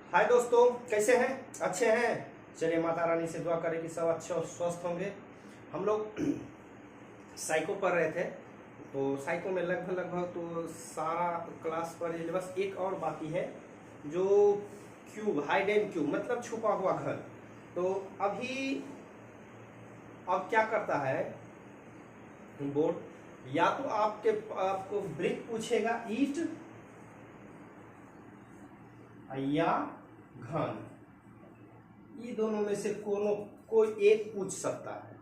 हाय दोस्तों, कैसे हैं? अच्छे हैं। चलिए माता रानी से दुआ करें कि सब अच्छे और स्वस्थ होंगे। हम लोग साइको पढ़ रहे थे, तो साइको में लगभग लगभग तो सारा क्लास पर बस एक और बाकी है, जो क्यूब, हाइड क्यूब मतलब छुपा हुआ घर। तो अभी अब क्या करता है बोर्ड, या तो आपको ब्रिक पूछेगा, ईट या घन, ये दोनों में से कोई एक पूछ सकता है।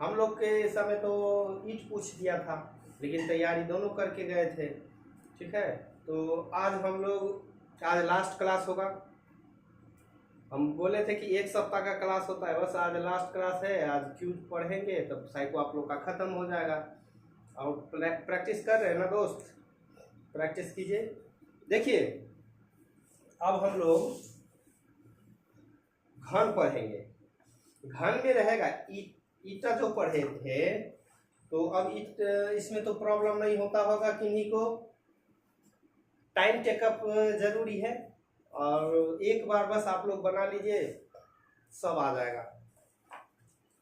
हम लोग के समय तो ईट पूछ दिया था, लेकिन तैयारी दोनों करके गए थे। ठीक है, तो आज लास्ट क्लास होगा। हम बोले थे कि एक सप्ताह का क्लास होता है, बस आज लास्ट क्लास है। आज क्यूज पढ़ेंगे तब साइको आप लोग का ख़त्म हो जाएगा। और प्रैक्टिस कर रहे हैं ना दोस्त, प्रैक्टिस कीजिए। देखिए, अब हम लोग घन पढ़ेंगे। घन में रहेगा ईटा जो पढ़े थे, तो अब इसमें तो प्रॉब्लम नहीं होता होगा किन्हीं को। टाइम टेकअप जरूरी है, और एक बार बस आप लोग बना लीजिए, सब आ जाएगा।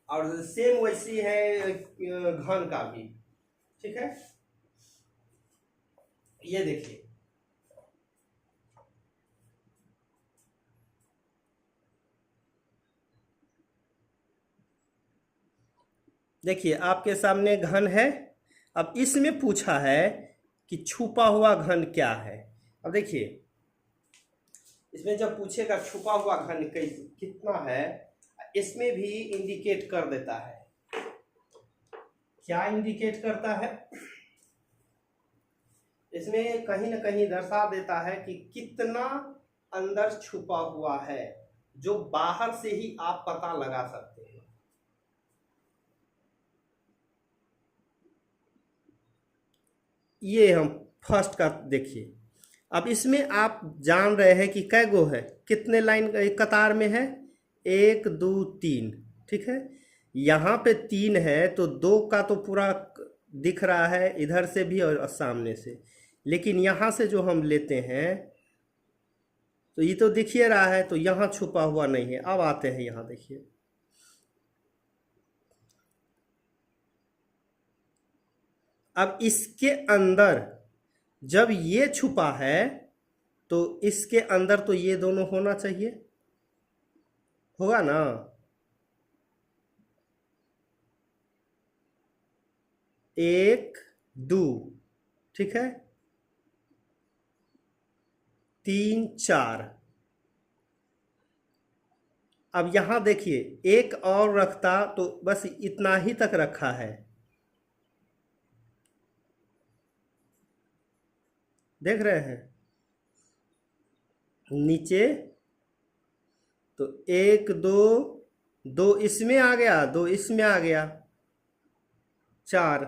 और सेम वैसी है घन का भी। ठीक है, ये देखिए, देखिए आपके सामने घन है। अब इसमें पूछा है कि छुपा हुआ घन क्या है। अब देखिए, इसमें जब पूछेगा छुपा हुआ घन कितना है, इसमें भी इंडिकेट कर देता है। क्या इंडिकेट करता है? इसमें कहीं ना कहीं दर्शा देता है कि कितना अंदर छुपा हुआ है, जो बाहर से ही आप पता लगा सकते हैं। ये हम फर्स्ट का देखिए। अब इसमें आप जान रहे हैं कि कै गो है, कितने लाइन कतार में है, 1 2 3। ठीक है, यहाँ पे 3 है तो 2 का तो पूरा दिख रहा है, इधर से भी और सामने से। लेकिन यहाँ से जो हम लेते हैं तो ये तो दिख ही रहा है, तो यहाँ छुपा हुआ नहीं है। अब आते हैं यहाँ, देखिए अब इसके अंदर जब ये छुपा है तो इसके अंदर तो ये दोनों होना चाहिए, होगा ना। 1 2, ठीक है, 3 4। अब यहां देखिए, एक और रखता तो बस इतना ही तक रखा है, देख रहे हैं नीचे। तो 1 2, 2 इसमें आ गया, 2 इसमें आ गया, 4।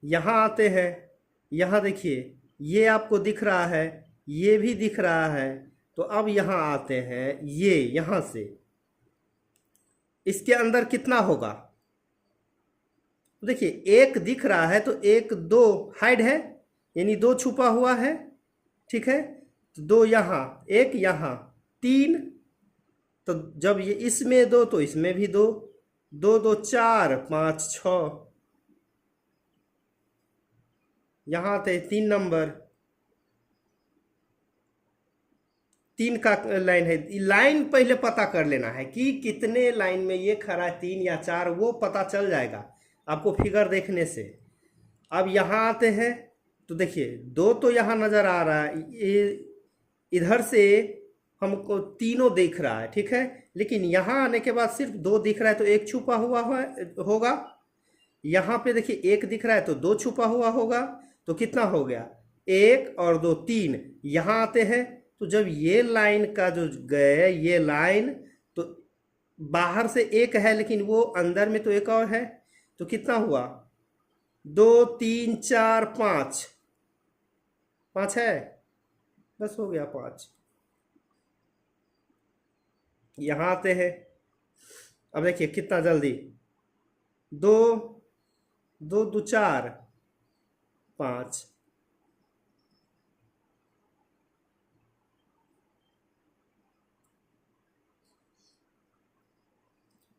यहां आते हैं, यहां देखिए ये आपको दिख रहा है, ये भी दिख रहा है। तो अब यहां आते हैं, ये यहां से इसके अंदर कितना होगा। देखिए, एक दिख रहा है तो 1 2 हाइड है, यानी 2 छुपा हुआ है। ठीक है, तो 2 यहाँ, 1 यहाँ, 3। तो जब ये इसमें 2 तो इसमें भी 2, 2 2 4 5 6। यहाँ आते 3 नंबर, 3 का लाइन है। लाइन पहले पता कर लेना है कि कितने लाइन में ये खड़ा है, 3 या 4, वो पता चल जाएगा आपको फिगर देखने से। अब यहाँ आते हैं तो देखिए 2 तो यहाँ नज़र आ रहा है, ये इधर से हमको तीनों दिख रहा है। ठीक है, लेकिन यहाँ आने के बाद सिर्फ 2 दिख रहा है, तो 1 छुपा हुआ होगा। यहाँ पे देखिए 1 दिख रहा है तो 2 छुपा हुआ होगा। तो कितना हो गया, 1 और 2 3। यहाँ आते हैं तो जब ये लाइन का जो गए, ये लाइन तो बाहर से 1 है, लेकिन वो अंदर में तो 1 और है। तो कितना हुआ, 2 3 4 5, 5 है, बस हो गया 5। यहाँ आते हैं, अब देखिए कितना जल्दी, 2 2 2 4 5।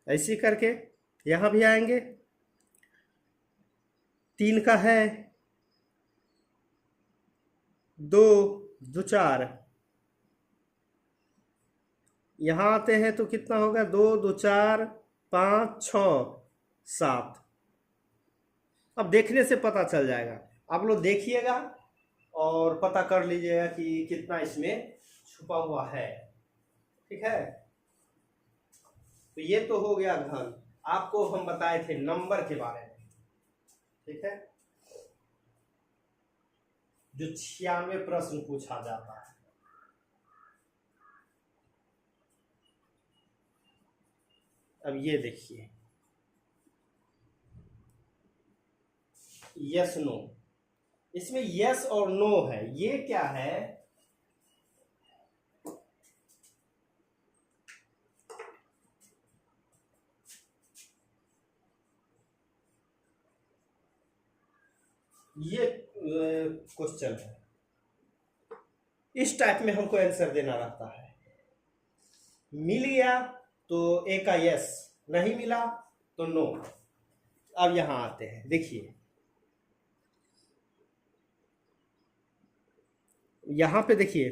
ऐसे करके यहाँ भी आएंगे, 3 का है, 2, 2 4, यहाँ आते हैं तो कितना होगा, 2 2 4 5 6 7। अब देखने से पता चल जाएगा, आप लोग देखिएगा और पता कर लीजिएगा कि कितना इसमें छुपा हुआ है। ठीक है, तो ये तो हो गया घन। आपको हम बताए थे नंबर के बारे में। ठीक है, जो 96 प्रश्न पूछा जाता है। अब ये देखिए, यस नो, इसमें यस और नो है। ये क्या है, ये क्वेश्चन है, इस टाइप में हमको आंसर देना रहता है। मिल गया तो ए का यस, नहीं मिला तो नो। अब यहां आते हैं, देखिए यहां पे देखिए,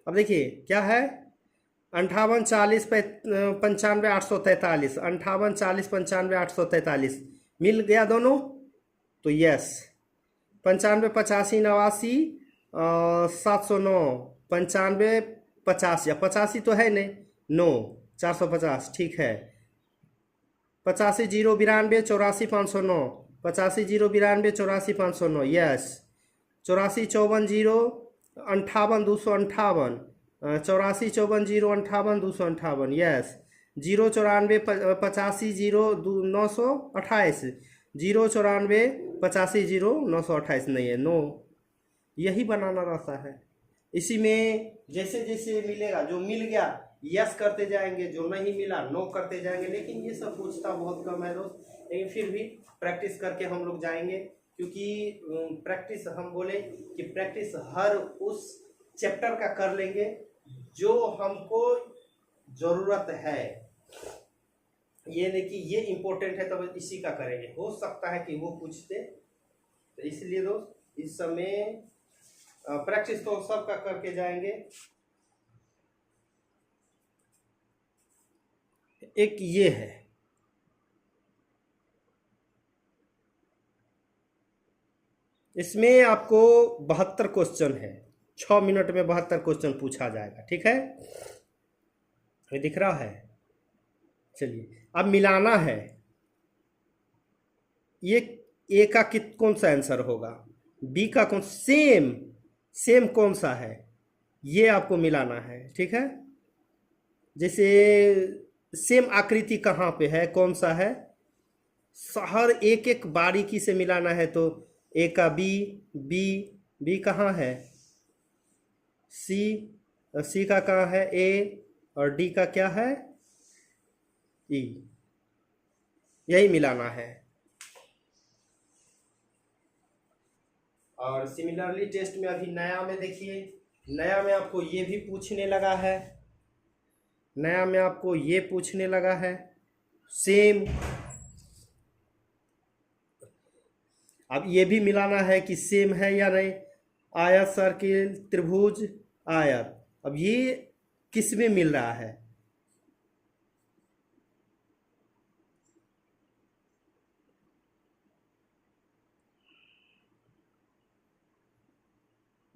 अब देखिए क्या है, 58 40 95 843, 58 40 95 843 मिल गया दोनों तो यस। 95 85 89 709, 95 50 या 85 तो है नहीं, नो 450 ठीक है। 85 0 92 84 509, 85 0 92 84 509 यस। 84 54 0 58 258, 84 54 0 58 258 यस। 0 94 85 0 928, 0 94 85 0 928 नहीं है, नो। यही बनाना रहता है। इसी में जैसे जैसे मिलेगा, जो मिल गया यस करते जाएंगे, जो नहीं मिला नो करते जाएंगे। लेकिन ये सब पूछता बहुत कम है दोस्त, लेकिन फिर भी प्रैक्टिस करके हम लोग जाएंगे। क्योंकि प्रैक्टिस, हम बोले कि प्रैक्टिस हर उस चैप्टर का कर लेंगे जो हमको ज़रूरत है। ये नहीं कि ये इम्पोर्टेंट है तब इसी का करेंगे, हो सकता है कि वो पूछते। तो इसलिए दोस्त इस समय प्रैक्टिस तो सबका करके जाएंगे। एक ये है, इसमें आपको 72 क्वेश्चन है, 6 मिनट में 72 क्वेश्चन पूछा जाएगा। ठीक है, ये दिख रहा है। चलिए अब मिलाना है, ये ए का कौन सा आंसर होगा, बी का कौन, सेम सेम कौन सा है, ये आपको मिलाना है। ठीक है, जैसे सेम आकृति कहाँ पे है, कौन सा है, हर एक एक बारीकी से मिलाना है। तो ए का बी, बी बी कहाँ है, सी, सी का कहाँ है ए, और डी का क्या है ई, यही मिलाना है। और सिमिलरली टेस्ट में अभी नया में देखिए, नया में आपको ये भी पूछने लगा है, नया में आपको ये पूछने लगा है सेम। अब ये भी मिलाना है कि सेम है या नहीं, आयत, सर्किल, त्रिभुज, आयत। अब ये किस में मिल रहा है,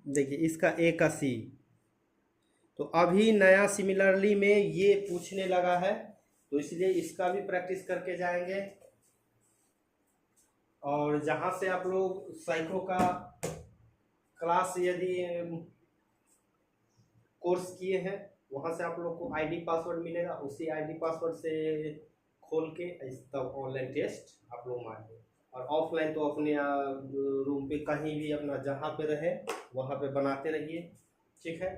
देखिए इसका ए का सी। तो अभी नया सिमिलरली में ये पूछने लगा है, तो इसलिए इसका भी प्रैक्टिस करके जाएंगे। और जहाँ से आप लोग साइको का क्लास यदि कोर्स किए हैं, वहाँ से आप लोग को आईडी पासवर्ड मिलेगा, उसी आईडी पासवर्ड से खोल के तब ऑनलाइन टेस्ट आप लोग मारिए। और ऑफलाइन तो अपने रूम पे कहीं भी अपना जहाँ पे रहे वहाँ पे बनाते रहिए। ठीक है,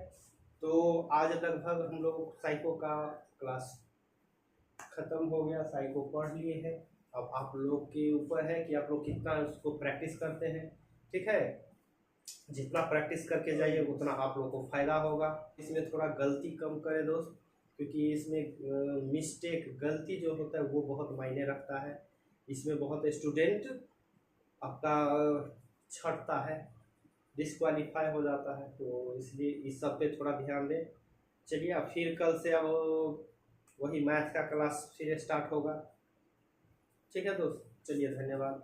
तो आज लगभग हम लोग साइको का क्लास ख़त्म हो गया, साइको पढ़ लिए हैं। अब आप लोग के ऊपर है कि आप लोग कितना उसको प्रैक्टिस करते हैं। ठीक है, जितना प्रैक्टिस करके जाइए उतना आप लोग को फ़ायदा होगा। इसमें थोड़ा गलती कम करें दोस्त, क्योंकि इसमें मिस्टेक गलती जो होता है वो बहुत मायने रखता है। इसमें बहुत स्टूडेंट आपका छटता है, डिस्क्वालीफाई हो जाता है, तो इसलिए इस सब पे थोड़ा ध्यान दें। चलिए अब फिर कल से अब वही मैथ का क्लास फिर स्टार्ट होगा। ठीक है दोस्त, चलिए धन्यवाद।